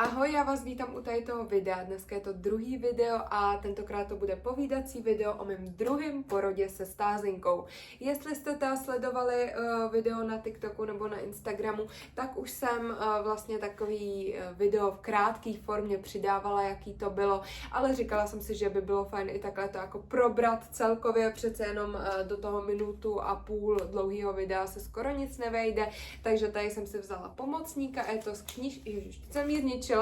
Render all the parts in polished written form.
Ahoj, já vás vítám u toho videa. Dneska je to druhý video a tentokrát to bude povídací video o mém druhém porodě se stázenkou. Jestli jste sledovali video na TikToku nebo na Instagramu, tak už jsem vlastně takový video v krátké formě přidávala, jaký to bylo, ale říkala jsem si, že by bylo fajn i takhle to jako probrat celkově, přece jenom do toho minutu a půl dlouhého videa se skoro nic nevejde, takže tady jsem si vzala pomocníka, je to z jsem ji zničila,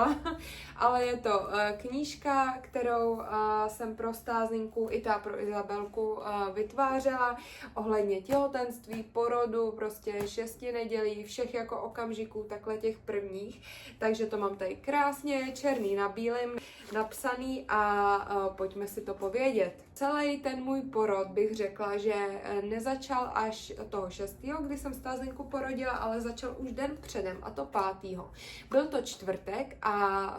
ale je to knížka, kterou jsem pro stázinku i ta pro Izabelku vytvářela ohledně těhotenství, porodu, prostě 6 nedělí, všech jako okamžiků, takhle těch prvních, takže to mám tady krásně černý na bílém napsaný a pojďme si to povědět. Celý ten můj porod bych řekla, že nezačal až toho 6., kdy jsem stázinku porodila, ale začal už den předem, a to 5. Byl to čtvrtek a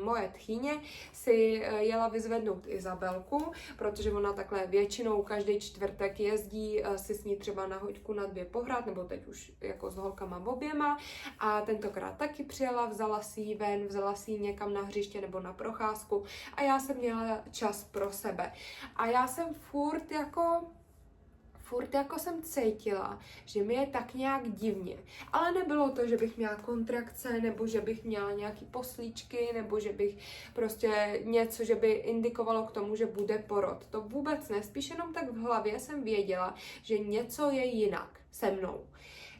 moje tchýně si jela vyzvednout Izabelku, protože ona takhle většinou každý čtvrtek jezdí si s ní třeba na hoďku na 2 pohrát, nebo teď už jako s holkama oběma, a tentokrát taky přijela, vzala si ji ven, vzala si ji někam na hřiště nebo na procházku a já jsem měla čas pro sebe. A já jsem furt jako jsem cítila, že mi je tak nějak divně. Ale nebylo to, že bych měla kontrakce, nebo že bych měla nějaký poslíčky, nebo že bych prostě něco, že by indikovalo k tomu, že bude porod. To vůbec ne, spíš jenom tak v hlavě jsem věděla, že něco je jinak se mnou.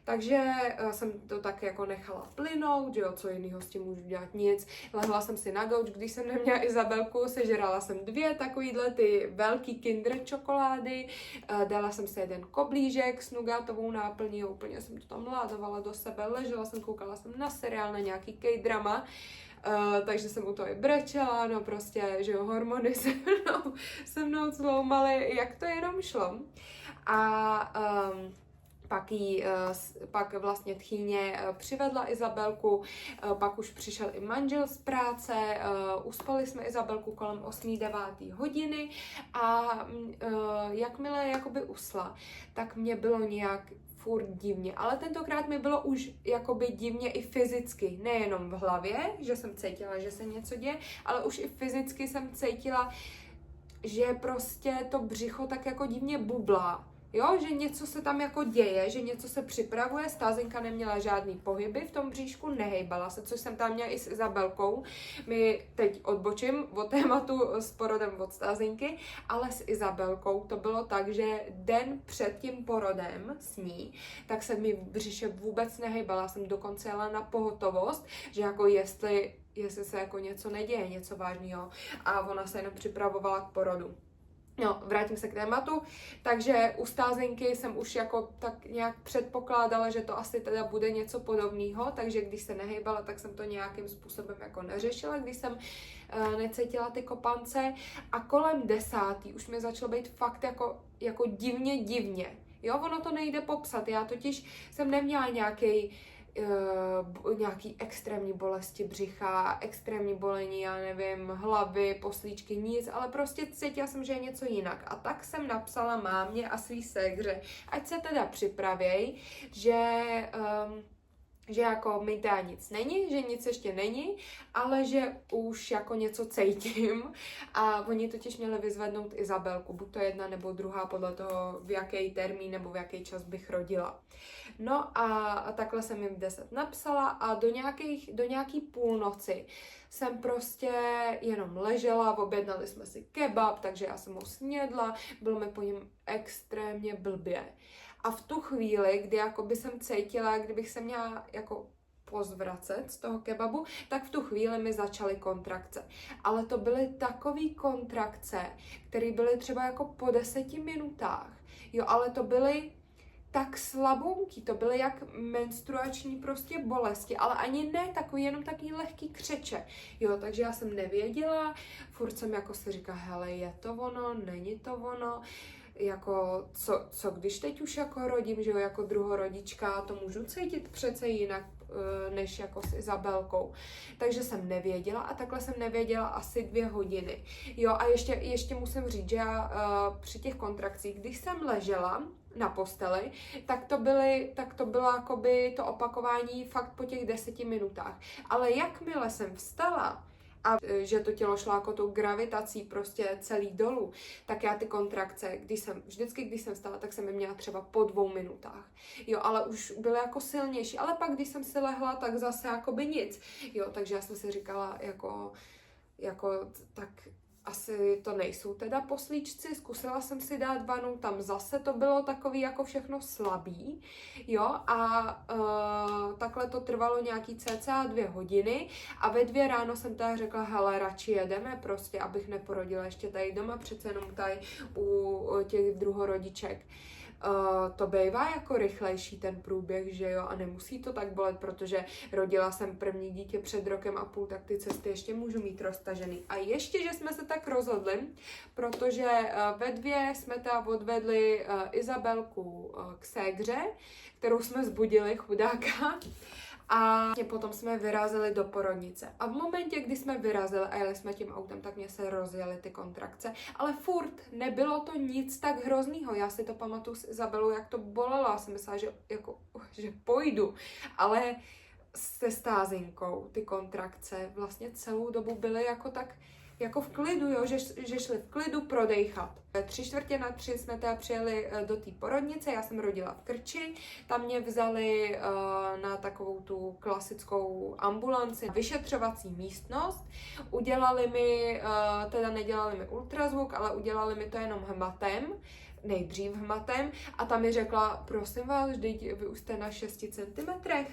Takže jsem to tak jako nechala plynout, že jo, co jiného s tím můžu dělat, nic. Lehla jsem si na gauč, když jsem neměla Izabelku, sežrala jsem 2 takovýhle ty velký Kinder čokolády, dala jsem si jeden koblížek s nugátovou náplní, úplně jsem to tam ládovala do sebe, ležela jsem, koukala jsem na seriál, na nějaký K-drama, takže jsem u toho i brečela, no prostě, že jo, hormony se mnou zloumaly, jak to jenom šlo. A pak vlastně tchýně přivedla Izabelku, pak už přišel i manžel z práce, uspali jsme Izabelku kolem 8-9 hodiny a jakmile jakoby usla, tak mě bylo nějak furt divně, ale tentokrát mi bylo už jakoby divně i fyzicky, nejenom v hlavě, že jsem cítila, že se něco děje, ale už i fyzicky jsem cítila, že prostě to břicho tak jako divně bublá. Jo, že něco se tam jako děje, že něco se připravuje, stázenka neměla žádný pohyby v tom bříšku, nehejbala se, což jsem tam měla i s Izabelkou. My teď odbočím od tématu s porodem od stázenky, ale s Izabelkou to bylo tak, že den před tím porodem s ní, tak se mi v břiše vůbec nehejbala, jsem dokonce jela na pohotovost, že jako jestli se jako něco neděje, něco vážného, a ona se jenom připravovala k porodu. No, vrátím se k tématu, takže u stázenky jsem už jako tak nějak předpokládala, že to asi teda bude něco podobného, takže když se nehejbala, tak jsem to nějakým způsobem jako neřešila, když jsem necítila ty kopance, a kolem 10. už mi začalo být fakt jako divně. Jo, ono to nejde popsat, já totiž jsem neměla nějaký extrémní bolesti břicha, extrémní bolení, já nevím, hlavy, poslíčky, nic, ale prostě cítila jsem, že je něco jinak. A tak jsem napsala mámě a svý ségře, ať se teda připravěj, že jako mi teda nic není, že nic ještě není, ale že už jako něco cítím, a oni totiž měli vyzvednout Izabelku, buď to 1 nebo 2, podle toho, v jaký termín nebo v jaký čas bych rodila. No a takhle jsem jim 10 napsala a do nějaký půlnoci jsem prostě jenom ležela, objednali jsme si kebab, takže já jsem ho snědla, bylo mi po něm extrémně blbě. A v tu chvíli, kdy jakoby jsem cítila, kdybych se měla jako pozvracet z toho kebabu, tak v tu chvíli mi začaly kontrakce. Ale to byly takový kontrakce, které byly třeba jako po 10 minutách. Jo, ale to byly tak slabounký, to byly jak menstruační prostě bolesti, ale ani ne takový, jenom takový lehký křeče. Jo, takže já jsem nevěděla, furt jsem jako si říkala, hele, je to ono, není to ono, jako co když teď už jako rodím, že jo, jako druhorodička, to můžu cítit přece jinak, než jako s Izabelkou. Takže jsem nevěděla a takhle jsem nevěděla asi 2 hodiny. Jo, a ještě musím říct, že já při těch kontrakcích, když jsem ležela na posteli, tak to bylo jakoby to opakování fakt po těch 10 minutách. Ale jakmile jsem vstala, a že to tělo šlo jako tou gravitací prostě celý dolů, tak já ty kontrakce, když jsem vstala, tak jsem je měla třeba po 2 minutách. Jo, ale už byly jako silnější, ale pak, když jsem si lehla, tak zase jakoby nic. Jo, takže já jsem si říkala, tak asi to nejsou teda poslíčci, zkusila jsem si dát vanu, tam zase to bylo takový jako všechno slabý, jo, a takhle to trvalo nějaký cca 2 hodiny a ve 2 ráno jsem teda řekla, hele, radši jedeme prostě, abych neporodila ještě tady doma, přece jenom tady u těch druhorodiček. To bývá jako rychlejší ten průběh, že jo, a nemusí to tak bolet, protože rodila jsem první dítě před 1,5 roku, tak ty cesty ještě můžu mít roztažený. A ještě, že jsme se tak rozhodli, protože ve 2 jsme teda odvedli Izabelku k ségře, kterou jsme zbudili, chudáka, a potom jsme vyrazili do porodnice. A v momentě, kdy jsme vyrazili a jeli jsme tím autem, tak mě se rozjeli ty kontrakce. Ale furt nebylo to nic tak hroznýho. Já si to pamatuju s Izabelou, jak to bolelo. Já jsem myslela, že pojdu. Ale se Stázinkou ty kontrakce vlastně celou dobu byly jako v klidu, jo, že šli v klidu prodejchat. 3:45 jsme teda přijeli do té porodnice, já jsem rodila v Krči, tam mě vzali na takovou tu klasickou ambulanci, vyšetřovací místnost, udělali mi, teda nedělali mi ultrazvuk, ale udělali mi to jenom hmatem, nejdřív hmatem a tam mi řekla, prosím vás, vždyť vy už jste na 6 centimetrech.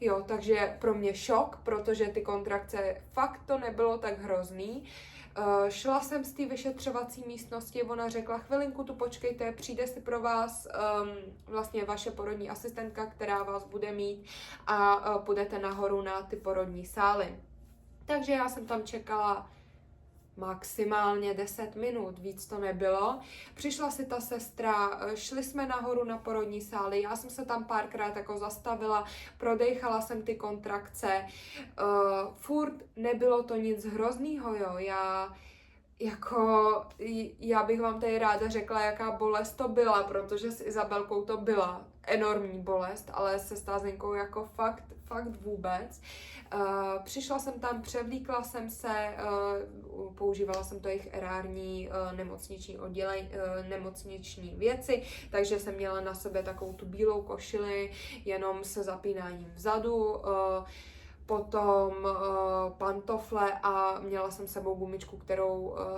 Jo, takže pro mě šok, protože ty kontrakce fakt to nebylo tak hrozný. Šla jsem z té vyšetřovací místnosti, ona řekla, chvilinku tu počkejte, přijde si pro vás vlastně vaše porodní asistentka, která vás bude mít a půjdete nahoru na ty porodní sály. Takže já jsem tam čekala maximálně 10 minut, víc to nebylo. Přišla si ta sestra, šli jsme nahoru na porodní sály, já jsem se tam párkrát jako zastavila, prodejchala jsem ty kontrakce, furt nebylo to nic hroznýho, jo, já bych vám tady ráda řekla, jaká bolest to byla, protože s Izabelkou to byla enormní bolest, ale se Stázinkou jako fakt vůbec. Přišla jsem tam, převlíkla jsem se, používala jsem to jejich erární nemocniční věci, takže jsem měla na sebe takovou tu bílou košili, jenom se zapínáním vzadu, potom pantofle a měla jsem sebou gumičku,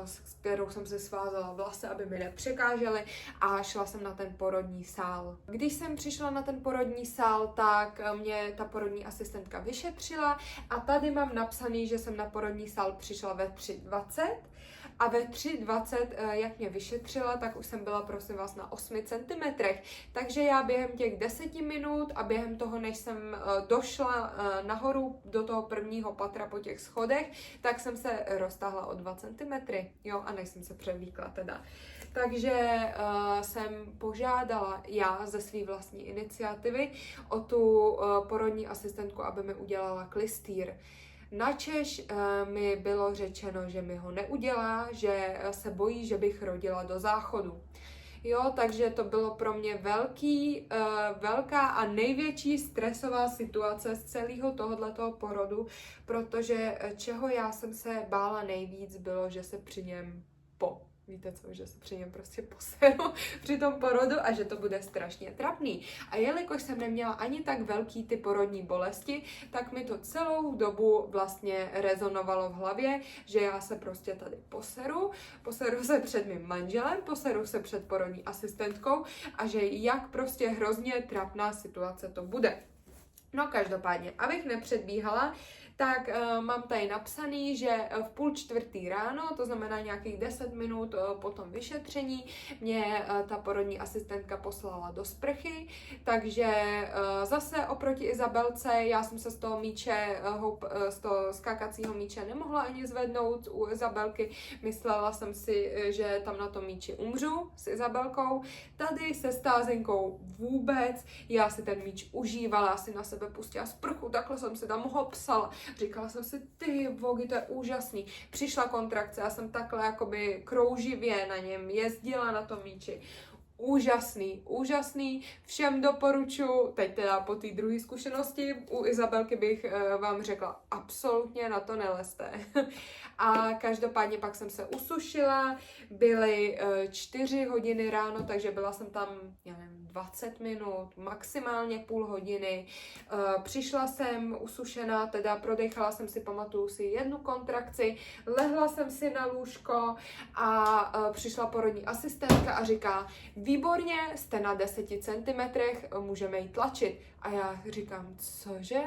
s kterou jsem si svázala vlasy, aby mi nepřekážely a šla jsem na ten porodní sál. Když jsem přišla na ten porodní sál, tak mě ta porodní asistentka vyšetřila a tady mám napsaný, že jsem na porodní sál přišla ve 3:20 a ve 3:20, jak mě vyšetřila, tak už jsem byla, prosím vás, na 8 centimetrech. Takže já během těch 10 minut a během toho, než jsem došla nahoru do toho prvního patra po těch schodech, tak jsem se roztáhla o 2 centimetry, jo, a než jsem se převlíkla teda. Takže jsem požádala já ze své vlastní iniciativy o tu porodní asistentku, aby mi udělala klystýr. Načež mi bylo řečeno, že mi ho neudělá, že se bojí, že bych rodila do záchodu. Jo, takže to bylo pro mě velká a největší stresová situace z celého tohoto porodu, protože čeho já jsem se bála nejvíc bylo, že se při něm víte co, že se při něm prostě poseru při tom porodu a že to bude strašně trapný. A jelikož jsem neměla ani tak velký ty porodní bolesti, tak mi to celou dobu vlastně rezonovalo v hlavě, že já se prostě tady poseru se před mým manželem, poseru se před porodní asistentkou a že jak prostě hrozně trapná situace to bude. No každopádně, abych nepředbíhala, tak mám tady napsaný, že v 3:30 ráno, to znamená nějakých 10 minut po tom vyšetření, mě ta porodní asistentka poslala do sprchy, takže zase oproti Izabelce, já jsem se z toho míče, z toho skákacího míče nemohla ani zvednout u Izabelky, myslela jsem si, že tam na tom míči umřu s Izabelkou, tady se Stázenkou vůbec, já si ten míč užívala, já si na sebe pustila sprchu, takhle jsem si tam hopsala, říkala jsem si, ty vogy, to je úžasný, přišla kontrakce, já jsem takhle jakoby krouživě na něm jezdila na tom míči, úžasný, všem doporučuji, teď teda po té druhé zkušenosti, u Izabelky bych vám řekla, absolutně na to nelezte. A každopádně pak jsem se usušila, byly 4 hodiny ráno, takže byla jsem tam, já nevím, 20 minut, maximálně půl hodiny. Přišla jsem usušená, teda prodechala jsem si, pamatuju si, 1 kontrakci, lehla jsem si na lůžko a přišla porodní asistentka a říká, výborně, jste na 10 cm, můžeme ji tlačit. A já říkám, cože?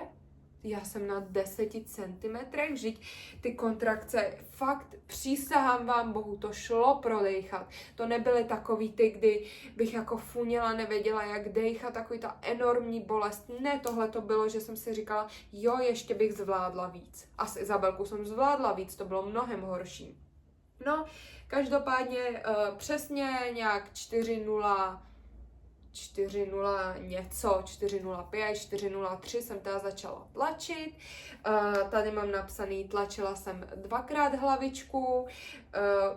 Já jsem na 10 cm, vždyť ty kontrakce, fakt přísahám vám Bohu, to šlo prodejchat. To nebyly takový ty, kdy bych jako funěla, nevěděla jak dejchat, takový ta enormní bolest. Ne, tohle to bylo, že jsem si říkala, jo, ještě bych zvládla víc. A s Izabelkou jsem zvládla víc, to bylo mnohem horší. No, každopádně přesně nějak 4:0 něco, 4:05, 4:03 jsem teda začala tlačit. Tady mám napsaný, tlačila jsem 2krát hlavičku,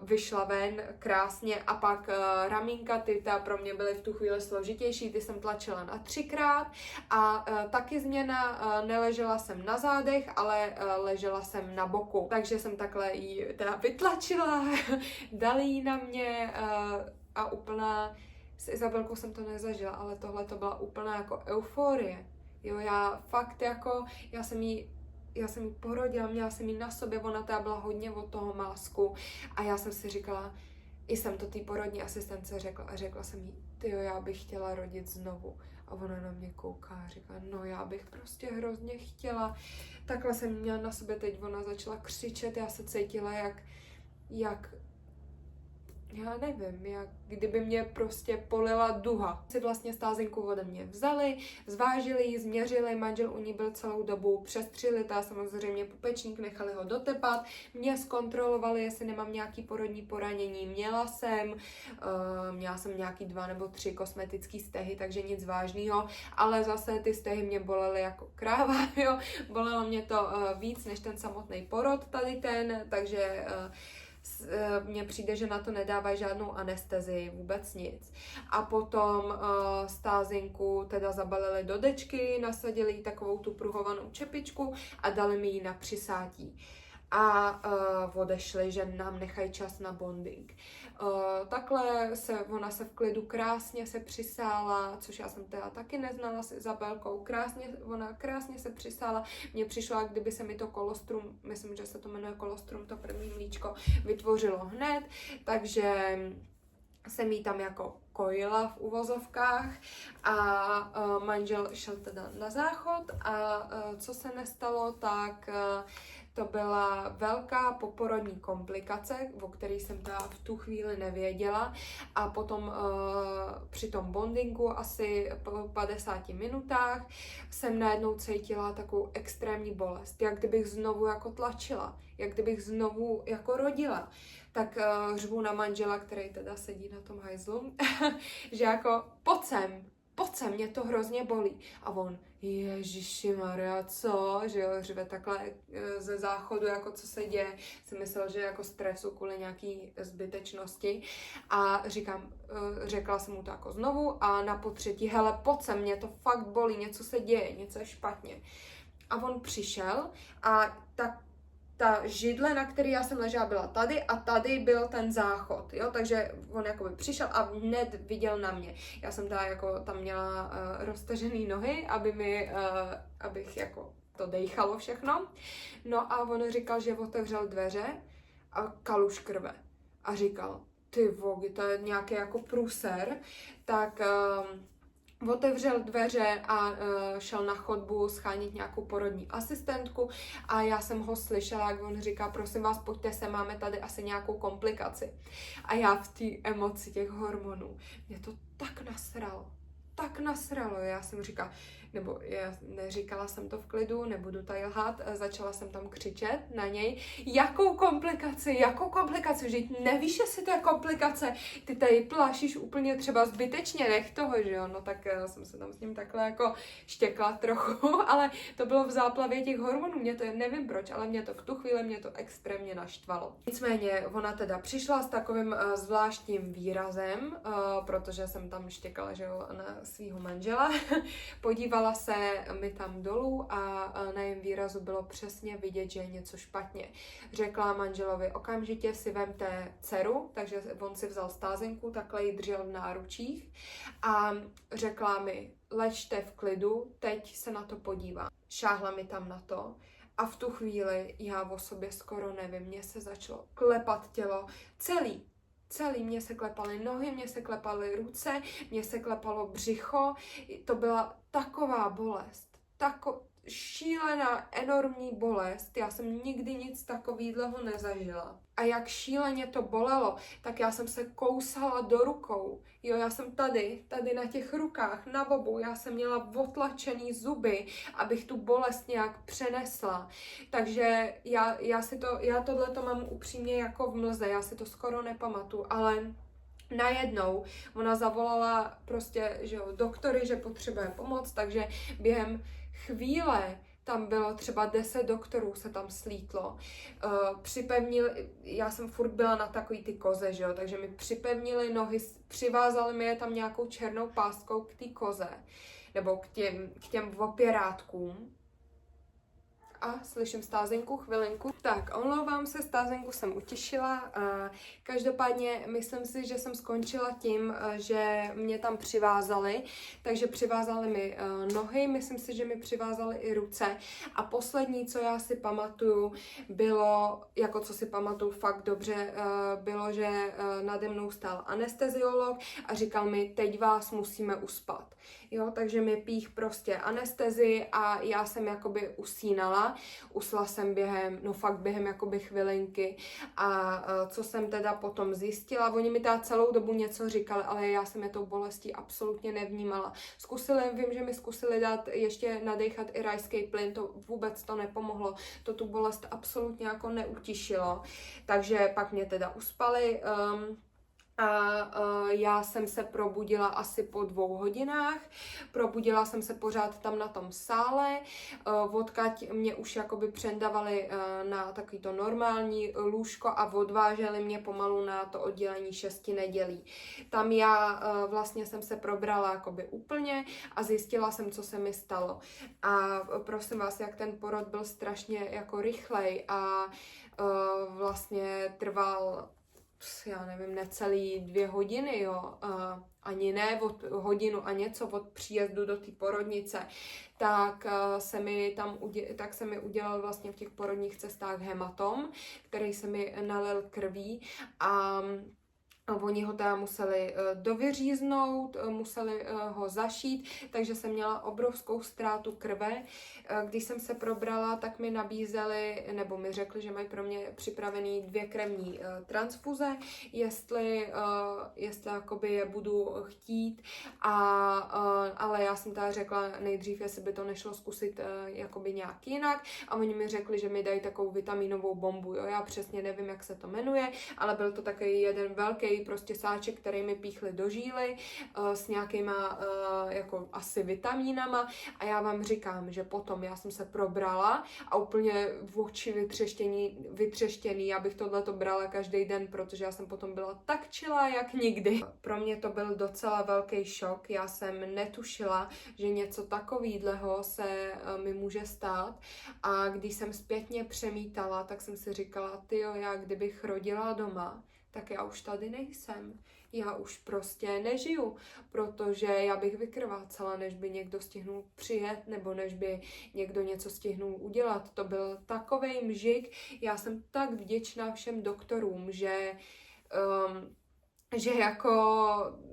vyšla ven krásně a pak ramínka, ty teda pro mě byly v tu chvíli složitější, ty jsem tlačila na 3krát a taky změna, neležela jsem na zádech, ale ležela jsem na boku. Takže jsem takhle ji teda vytlačila, dali ji na mě a úplná. S Izabelkou jsem to nezažila, ale tohle to byla úplná jako euforie. Jo, já fakt jako, já jsem jí porodila, měla jsem jí na sobě, ona teda byla hodně od toho másku a já jsem si říkala, i jsem to té porodní asistence řekla a řekla jsem jí, tyjo, já bych chtěla rodit znovu. A ona na mě kouká a říká, no já bych prostě hrozně chtěla. Takhle jsem měla na sobě, teď ona začala křičet, já se cítila jak já nevím, jak kdyby mě prostě polila duha. Si vlastně Stázenku ode mě vzali, zvážili ji, změřili, manžel u ní byl celou dobu, přestřili, ta samozřejmě pupečník, nechali ho dotepat, mě zkontrolovali, jestli nemám nějaký porodní poranění, měla jsem nějaký 2 nebo 3 kosmetický stehy, takže nic vážného, ale zase ty stehy mě bolely jako kráva, jo, bolelo mě to víc než ten samotný porod tady ten, takže mně přijde, že na to nedávají žádnou anestezii, vůbec nic. A potom Stázenku teda zabalili do dečky, nasadili jí takovou tu pruhovanou čepičku a dali mi ji na přisátí. A odešli, že nám nechají čas na bonding. Takhle ona se v klidu krásně se přisála, což já jsem teda taky neznala s Izabelkou, ona krásně se přisála, mně přišlo, jak kdyby se mi to kolostrum, myslím, že se to jmenuje kolostrum, to první mlíčko, vytvořilo hned, takže jsem jí tam jako kojila v uvozovkách a manžel šel teda na záchod a co se nestalo, tak to byla velká poporodní komplikace, o které jsem teda v tu chvíli nevěděla a potom při tom bondingu asi po 50 minutách jsem najednou cítila takovou extrémní bolest, jak kdybych znovu jako tlačila, jak kdybych znovu jako rodila. Tak řvu na manžela, který teda sedí na tom hajzlu, že jako pojď sem, mě to hrozně bolí. A on, ježišimarja, co? Že jo, řve takhle ze záchodu, jako co se děje. Jsem myslel, že jako stresu kvůli nějaký zbytečnosti. A řekla jsem mu to jako znovu a na potřetí, hele, pojď sem, mě to fakt bolí, něco se děje, něco je špatně. A on přišel a ta židle, na který já jsem ležela, byla tady a tady byl ten záchod, jo, takže on jakoby přišel a hned viděl na mě. Já jsem tam měla roztažený nohy, abych jako to dejchalo všechno. No a on říkal, že otevřel dveře a kaluž krve. A říkal, ty vogy, to je nějaký jako průser, tak otevřel dveře a šel na chodbu schánit nějakou porodní asistentku a já jsem ho slyšela, jak on říká, prosím vás, pojďte se, máme tady asi nějakou komplikaci. A já v té emoci těch hormonů, mě to tak nasralo, já jsem říkala, nebo já neříkala jsem to v klidu, nebudu tady lhát, začala jsem tam křičet na něj, jakou komplikaci, vždyť nevíš, jestli to je komplikace, ty tady plášíš úplně třeba zbytečně, nech toho, že jo, no tak jsem se tam s ním takhle jako štěkla trochu, ale to bylo v záplavě těch hormonů, mě to, nevím proč, ale mě to v tu chvíli, mě to extrémně naštvalo. Nicméně ona teda přišla s takovým zvláštním výrazem, protože jsem tam štěkala, že jo, na svýho manžela, podívala se mi tam dolů a na jejím výrazu bylo přesně vidět, že je něco špatně. Řekla manželovi, okamžitě si vemte dceru, takže on si vzal stázenku, takhle ji držel v náručích a řekla mi, ležte v klidu, teď se na to podívám. Šáhla mi tam na to a v tu chvíli já o sobě skoro nevím, mně se začalo klepat tělo celý, mě se klepaly nohy, mě se klepaly ruce, mě se klepalo břicho, to byla taková bolest, šílená, enormní bolest, já jsem nikdy nic takového nezažila. A jak šíleně to bolelo, tak já jsem se kousala do rukou, jo, já jsem tady na těch rukách, na bobu, já jsem měla otlačený zuby, abych tu bolest nějak přenesla. Takže já tohleto mám upřímně jako v mlze, já si to skoro nepamatuju, ale najednou ona zavolala prostě, že jo, doktory, že potřebuje pomoc, takže během chvíle tam bylo třeba 10 doktorů se tam slítlo. Já jsem furt byla na takový ty koze, že jo, takže mi připevnili nohy, přivázali mi je tam nějakou černou páskou k té koze, nebo k těm opěrátkům. A slyším stázenku, chvilinku. Tak, omlouvám se, stázenku jsem utišila. Každopádně myslím si, že jsem skončila tím, že mě tam přivázali, takže přivázali mi nohy, myslím si, že mi přivázali i ruce. A poslední, co já si pamatuju, bylo, jako co si pamatuju fakt dobře, bylo, že nade mnou stál anesteziolog a říkal mi, teď vás musíme uspat. Jo, takže mi pích prostě anestezi a já jsem jakoby usínala. Usla jsem během jakoby chvilinky a co jsem teda potom zjistila, oni mi teda celou dobu něco říkali, ale já jsem je tou bolestí absolutně nevnímala. Vím, že mi zkusili dát ještě nadechat i rajský plyn, to vůbec to nepomohlo, to tu bolest absolutně jako neutišilo, takže pak mě teda uspali. Já jsem se probudila asi po 2 hodinách, probudila jsem se pořád tam na tom sále, odkud mě už jakoby přendavali na takový to normální lůžko a odváželi mě pomalu na to oddělení 6 nedělí. Tam já vlastně jsem se probrala jakoby úplně a zjistila jsem, co se mi stalo. A prosím vás, jak ten porod byl strašně jako rychlej a vlastně trval, já nevím, necelý 2 hodiny, jo, ani ne od hodinu a něco od příjezdu do té porodnice, tak se mi udělal vlastně v těch porodních cestách hematom, který se mi nalil krví a oni ho teda museli dovyříznout, museli ho zašít, takže jsem měla obrovskou ztrátu krve. Když jsem se probrala, tak mi nabízeli, nebo mi řekli, že mají pro mě připravený 2 krevní transfuze, jestli jakoby je budu chtít, ale já jsem teda řekla nejdřív, jestli by to nešlo zkusit jakoby nějak jinak a oni mi řekli, že mi dají takovou vitaminovou bombu, jo, já přesně nevím, jak se to jmenuje, ale byl to takový jeden velký prostě sáček, který mi píchli do žíly s nějakýma jako asi vitamínama a já vám říkám, že potom já jsem se probrala a úplně v oči vytřeštěný, já bych tohleto brala každý den, protože já jsem potom byla tak chillá jak nikdy. Pro mě to byl docela velký šok, já jsem netušila, že něco takového se mi může stát a když jsem zpětně přemítala, tak jsem si říkala, tyjo, já kdybych rodila doma, tak já už tady nejsem. Já už prostě nežiju, protože já bych vykrvácela, než by někdo stihnul přijet, nebo než by někdo něco stihnul udělat. To byl takovej mžik. Já jsem tak vděčná všem doktorům, že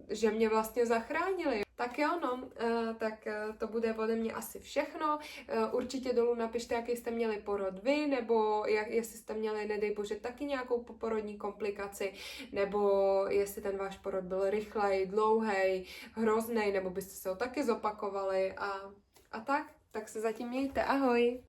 že mě vlastně zachránili. Tak jo, no, tak to bude ode mě asi všechno. Určitě dolů napište, jaký jste měli porod vy, nebo jestli jste měli, nedej bože, taky nějakou poporodní komplikaci, nebo jestli ten váš porod byl rychlej, dlouhej, hroznej, nebo byste se ho taky zopakovali a tak se zatím mějte, ahoj!